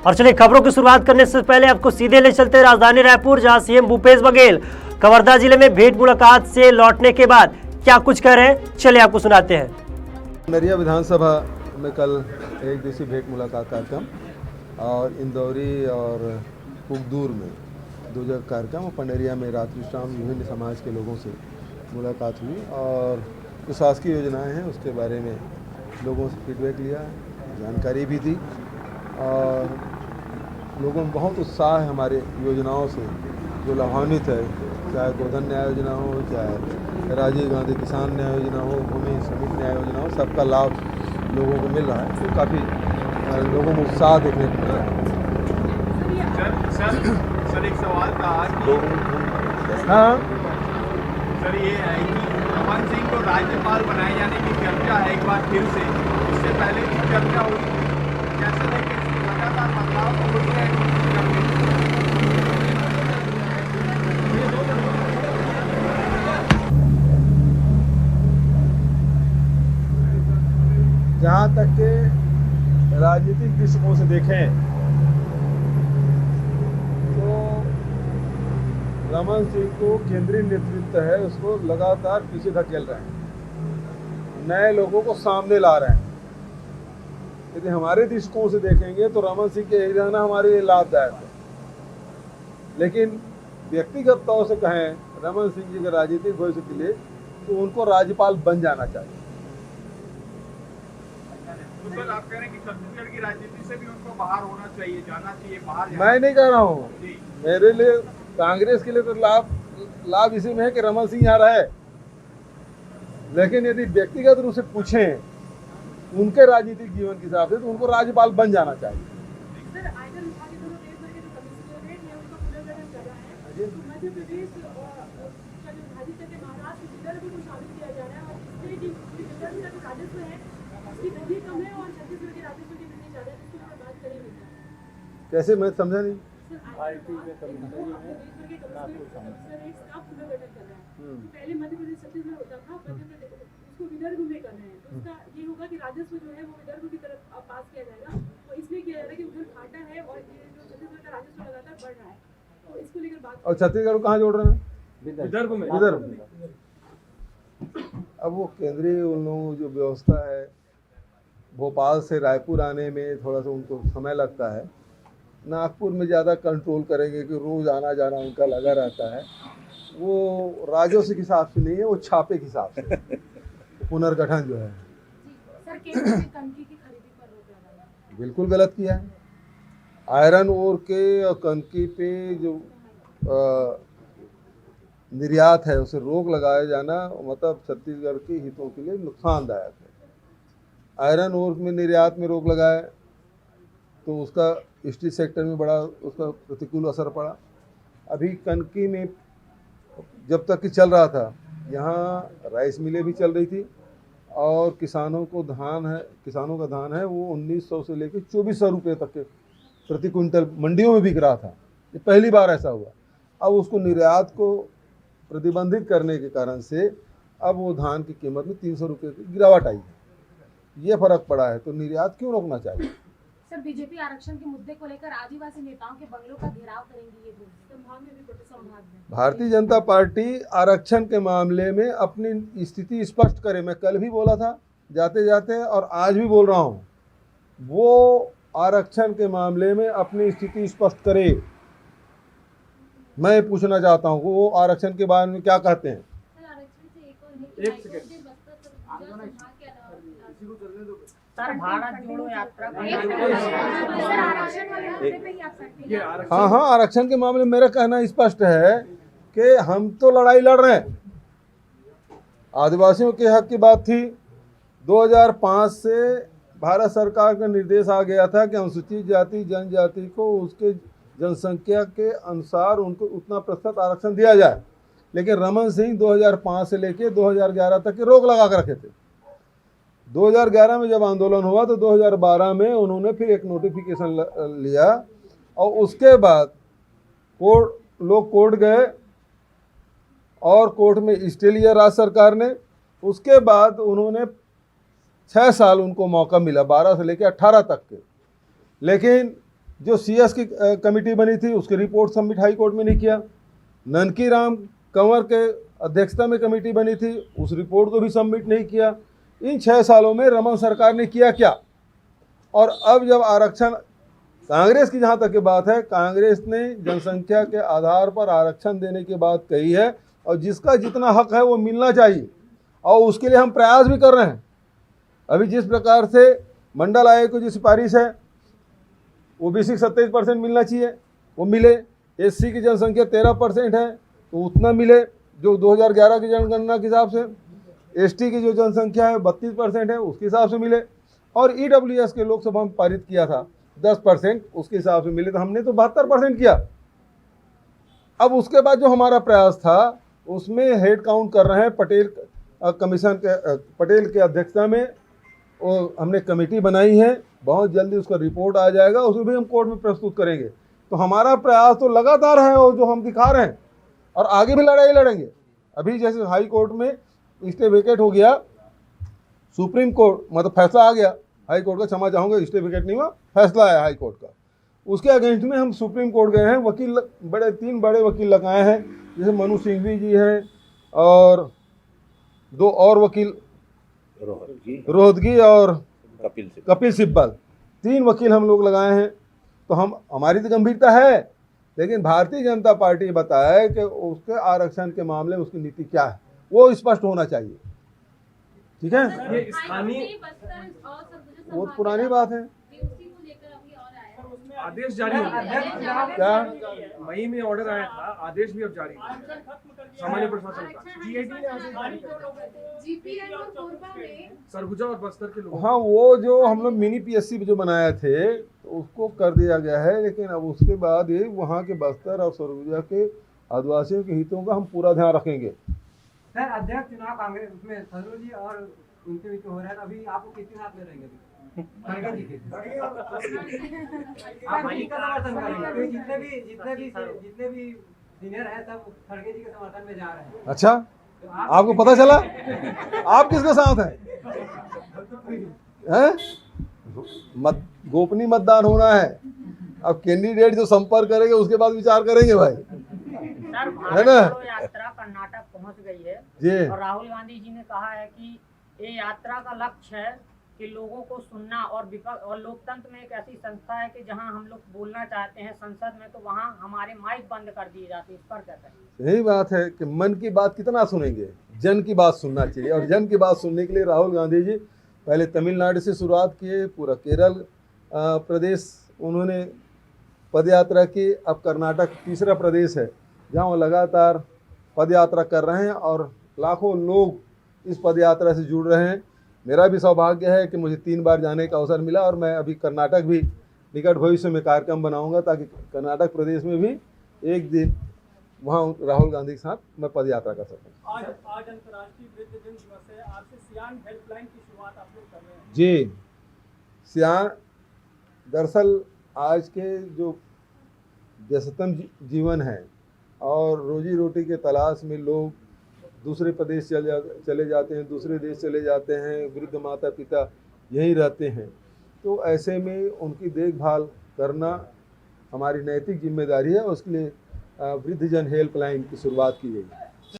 और चलिए खबरों की शुरुआत करने से पहले आपको सीधे ले चलते हैं राजधानी रायपुर, जहां सीएम भूपेश बघेल कवर्धा जिले में भेंट मुलाकात से लौटने के बाद क्या कुछ कह रहे हैं, चलिए आपको सुनाते हैं। पंडरिया विधानसभा में कल एक दिवसीय भेंट मुलाकात कार्यक्रम और इंदौरी और पुगदूर में 2 जगह कार्यक्रम और पंडरिया में रात्रि शाम विभिन्न समाज के लोगों से मुलाकात हुई और जो शासकीय योजनाएं हैं उसके बारे में लोगों से फीडबैक लिया, जानकारी भी दी और लोगों में बहुत उत्साह है हमारे योजनाओं से जो लाभान्वित है, चाहे गोधन न्याय योजना हो, चाहे राजीव गांधी किसान न्याय योजना हो, भूमि श्रमिक न्याय योजना हो, सबका लाभ लोगों को मिल रहा है। तो काफ़ी लोगों में उत्साह देखने को मिल रहा है। सर एक सवाल था कि हाँ सर ये है कि रमन सिंह को राज्यपाल बनाए जाने की चर्चा है एक बार फिर से, इससे पहले भी चर्चा हुई, कैसे देखें लगातार बदलाव तो हो रहे हैं। जहाँ तक के राजनीतिक दृष्टिकोण से देखें तो रमन सिंह को केंद्रीय नेतृत्व है उसको लगातार पीछे धकेल रहे हैं, नए लोगों को सामने ला रहे हैं। यदि हमारे दृष्टिकोण से देखेंगे तो रमन सिंह के यही रहना हमारे लिए लाभदायक है, लेकिन व्यक्तिगत तौर से कहें रमन सिंह जी के राजनीतिक भविष्य के लिए तो उनको राज्यपाल बन जाना चाहिए। तो सर आप कह रहे हैं कि छत्तीसगढ़ की राजनीति से भी उनको बाहर होना चाहिए, जाना चाहिए बाहर। मैं नहीं कह रहा हूँ, मेरे लिए कांग्रेस के लिए तो लाभ इसी में है कि रमन सिंह यहाँ रहे, लेकिन यदि व्यक्तिगत रूप से पूछें उनके राजनीतिक जीवन के हिसाब से तो उनको राज्यपाल बन जाना चाहिए। कैसे, मैं समझा नहीं। पहले मध्य प्रदेश छत्तीसगढ़ होता था, उसको विदर्भ में कर रहे हैं, तो उसका ये होगा कि राजस्व जो है वो विदर्भ की तरफ पास किया जाएगा, तो इसलिए किया जा रहा है कि उधर घाटा है और ये जो छत्तीसगढ़ का राजस्व लगातार बढ़ रहा है, तो इसको लेकर बात। और छत्तीसगढ़ को कहाँ जोड़ रहे हैं? विदर्भ में। अब वो केंद्रीय उन लोगों जो व्यवस्था है, भोपाल से रायपुर आने में थोड़ा सा उनको समय लगता है, नागपुर में ज़्यादा कंट्रोल करेंगे कि रोज़ आना जाना उनका लगा रहता है। वो राजस्व के हिसाब से नहीं है, वो छापे के हिसाब से पुनर्गठन जो है। सर केंद्र में कनकी की खरीदी पर रोक लगाना है, बिल्कुल गलत किया है। आयरन ओर के और कनकी पे जो निर्यात है उसे रोक लगाया जाना मतलब छत्तीसगढ़ के हितों के लिए नुकसानदायक है। आयरन ओर में निर्यात में रोक लगाए तो उसका स्टील सेक्टर में बड़ा उसका प्रतिकूल असर पड़ा। अभी कनकी में जब तक कि चल रहा था, यहाँ राइस मिलें भी चल रही थी और किसानों का धान है वो 1900 से लेकर 2400 रुपये तक के प्रति क्विंटल मंडियों में बिक रहा था। ये पहली बार ऐसा हुआ। अब उसको निर्यात को प्रतिबंधित करने के कारण से अब वो धान की कीमत में 300 रुपये की गिरावट आई है। ये फर्क पड़ा है, तो निर्यात क्यों रोकना चाहिए? सर बीजेपी आरक्षण के मुद्दे को लेकर आदिवासी नेताओं के बंगलों का घेराव करेंगी, ये संभाग में भी संभाग में। भारतीय जनता पार्टी आरक्षण के मामले में अपनी स्थिति स्पष्ट करे। मैं कल भी बोला था जाते जाते और आज भी बोल रहा हूँ, वो आरक्षण के मामले में अपनी स्थिति स्पष्ट करे। मैं पूछना चाहता हूँ वो आरक्षण के बारे में क्या कहते हैं। एक सेकंड सर भारत जोड़ो यात्रा हाँ, आरक्षण के मामले में मेरा कहना स्पष्ट है कि हम तो लड़ाई लड़ रहे हैं। आदिवासियों के हक की बात थी। 2005 से भारत सरकार का निर्देश आ गया था कि अनुसूचित जाति जनजाति को उसके जनसंख्या के अनुसार उनको उतना प्रतिशत आरक्षण दिया जाए, लेकिन रमन सिंह 2005 से लेकर 2011 तक के रोक लगा कर रखे थे। 2011 में जब आंदोलन हुआ तो 2012 में उन्होंने फिर एक नोटिफिकेशन लिया और उसके बाद लोग कोर्ट गए और कोर्ट में स्टे लिया राज्य सरकार ने। उसके बाद उन्होंने 6 साल उनको मौका मिला, 12 से लेकर 18 तक के, लेकिन जो CS की कमेटी बनी थी उसकी रिपोर्ट सबमिट हाई कोर्ट में नहीं किया। ननकी राम कंवर के अध्यक्षता में कमेटी बनी थी, उस रिपोर्ट को भी सबमिट नहीं किया। इन 6 सालों में रमन सरकार ने किया क्या? और अब जब आरक्षण, कांग्रेस की जहाँ तक की बात है, कांग्रेस ने जनसंख्या के आधार पर आरक्षण देने की बात कही है और जिसका जितना हक है वो मिलना चाहिए और उसके लिए हम प्रयास भी कर रहे हैं। अभी जिस प्रकार से मंडल आयोग की जो सिफारिश है OBC 27% मिलना चाहिए, वो मिले। SC की जनसंख्या 13% है तो उतना मिले जो 2011 की जनगणना के हिसाब से। ST की जो जनसंख्या है 32% है, उसके हिसाब से मिले। और EWS के लोकसभा में पारित किया था 10%, उसके हिसाब से मिले, तो हमने तो 72% किया। अब उसके बाद जो हमारा प्रयास था उसमें हेड काउंट कर रहे हैं पटेल कमीशन के, पटेल के अध्यक्षता में वो हमने कमेटी बनाई है। बहुत जल्दी उसका रिपोर्ट आ जाएगा, उसे भी हम कोर्ट में प्रस्तुत करेंगे। तो हमारा प्रयास तो लगातार है और जो हम दिखा रहे हैं, और आगे भी लड़ाई लड़ेंगे। अभी जैसे हाई कोर्ट में स्टे वेकेट हो गया, सुप्रीम कोर्ट मतलब फैसला आ गया हाई कोर्ट का, क्षमा चाहूँगा स्टे विकेट नहीं हुआ, फैसला आया हाई कोर्ट का, उसके अगेंस्ट में हम सुप्रीम कोर्ट गए हैं। वकील बड़े 3 बड़े वकील लगाए हैं, जैसे मनु सिंघवी जी हैं और 2 और वकील रोहतगी और कपिल सिब्बल, 3 वकील हम लोग लगाए हैं। तो हमारी तो गंभीरता है, लेकिन भारतीय जनता पार्टी बताया है कि उसके आरक्षण के मामले में उसकी नीति क्या है, वो स्पष्ट होना चाहिए। ठीक है, ये स्थानीय वो पुरानी बात है। आदेश जारी हो गया। क्या मई में ऑर्डर आया था, आदेश भी अब जारी है सामान्य प्रशासन का। सरगुजा और बस्तर के लोग, हाँ, वो जो हम लोग मिनी PSC जो बनाए थे तो उसको कर दिया गया है, लेकिन अब उसके बाद ये वहाँ के बस्तर और सरगुजा के आदिवासियों के हितों का हम पूरा ध्यान रखेंगे। सर, अध्यक्ष चुनाव कांग्रेस में सरोज जी और उनके बीच हो रहा है, अभी आपको किसके साथ में रहेंगे? खड़गे जी के आप किसका समर्थन करेंगे? जितने भी सीनियर हैं सब खड़गे जी के समर्थन में जा रहे हैं। अच्छा, आपको पता चला? आप किसके साथ हैं? गोपनीय मतदान होना है। अब कैंडिडेट जो संपर्क करेंगे उसके बाद विचार करेंगे भाई, सर, है ना? यात्रा कर्नाटक पहुंच गई है जी। और राहुल गांधी जी ने कहा है कि ये यात्रा का लक्ष्य है कि लोगों को सुनना और विपक्ष और लोकतंत्र में एक ऐसी संस्था है कि जहां हम लोग बोलना चाहते हैं संसद में तो वहां हमारे माइक बंद कर दिए जाते हैं। इस पर क्या करें? यही बात है कि मन की बात कितना सुनेंगे, जन की बात सुनना चाहिए। और जन की बात सुनने के लिए राहुल गांधी जी पहले तमिलनाडु से शुरुआत किए, पूरा केरल प्रदेश उन्होंने पद यात्रा की। अब कर्नाटक तीसरा प्रदेश है जहाँ वो लगातार पद यात्रा कर रहे हैं और लाखों लोग इस पद यात्रा से जुड़ रहे हैं। मेरा भी सौभाग्य है कि मुझे 3 बार जाने का अवसर मिला और मैं अभी कर्नाटक भी निकट भविष्य में कार्यक्रम बनाऊंगा ताकि कर्नाटक प्रदेश में भी एक दिन वहाँ राहुल गांधी के साथ मैं पद यात्रा कर सकूँ। आज अंतर्राष्ट्रीय वृद्धजन दिवस है, आज से सियान हेल्पलाइन की शुरुआत आप लोग कर रहे हैं। जी, सियान दरअसल आज के जो व्यस्ततम जीवन है और रोजी रोटी के तलाश में लोग दूसरे प्रदेश चले जाते हैं, दूसरे देश चले जाते हैं, वृद्ध माता पिता यहीं रहते हैं, तो ऐसे में उनकी देखभाल करना हमारी नैतिक जिम्मेदारी है। उसके लिए वृद्धजन हेल्पलाइन की शुरुआत की गई है।